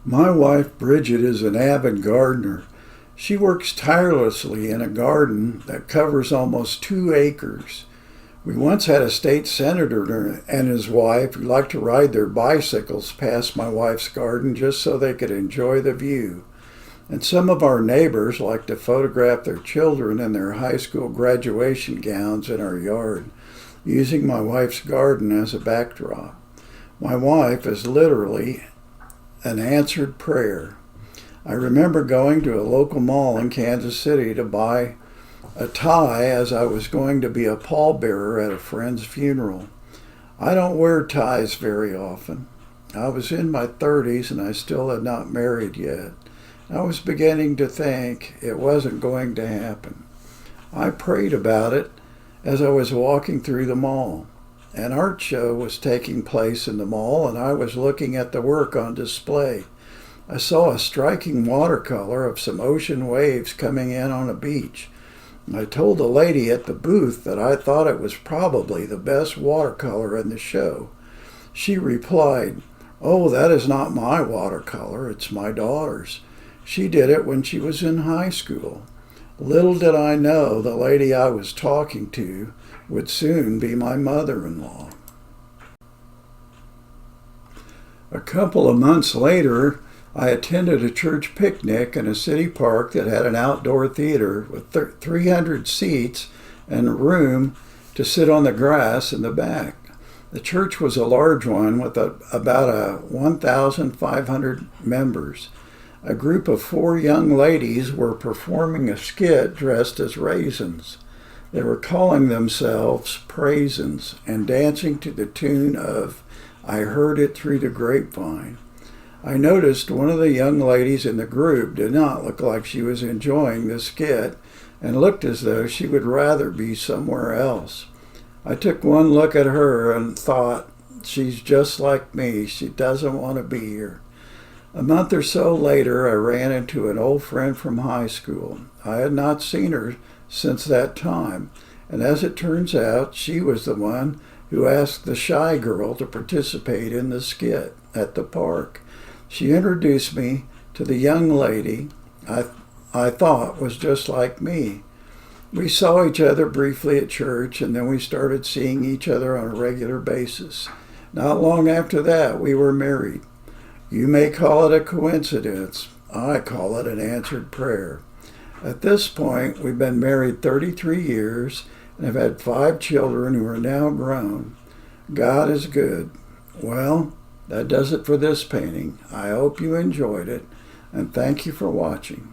My wife, Bridget, is an avid gardener. She works tirelessly in a garden that covers almost 2 acres. We once had a state senator and his wife who liked to ride their bicycles past my wife's garden just so they could enjoy the view. And some of our neighbors like to photograph their children in their high school graduation gowns in our yard, using my wife's garden as a backdrop. My wife is literally an answered prayer. I remember going to a local mall in Kansas City to buy a tie as I was going to be a pallbearer at a friend's funeral. I don't wear ties very often. I was in my 30s and I still had not married yet. I was beginning to think it wasn't going to happen. I prayed about it as I was walking through the mall. An art show was taking place in the mall and I was looking at the work on display. I saw a striking watercolor of some ocean waves coming in on a beach. I told the lady at the booth that I thought it was probably the best watercolor in the show. She replied, "Oh, that is not my watercolor, it's my daughter's. She did it when she was in high school." Little did I know the lady I was talking to would soon be my mother-in-law. A couple of months later, I attended a church picnic in a city park that had an outdoor theater with 300 seats and room to sit on the grass in the back. The church was a large one with about 1,500 members. A group of 4 young ladies were performing a skit dressed as raisins. They were calling themselves Praisins and dancing to the tune of "I Heard It Through the Grapevine." I noticed one of the young ladies in the group did not look like she was enjoying the skit and looked as though she would rather be somewhere else. I took one look at her and thought, she's just like me, she doesn't want to be here. A month or so later, I ran into an old friend from high school. I had not seen her since that time, and as it turns out, she was the one who asked the shy girl to participate in the skit at the park. She introduced me to the young lady I thought was just like me. We saw each other briefly at church, and then we started seeing each other on a regular basis. Not long after that, we were married. You may call it a coincidence. I call it an answered prayer. At this point, we've been married 33 years and have had 5 children who are now grown. God is good. Well, that does it for this painting. I hope you enjoyed it, and thank you for watching.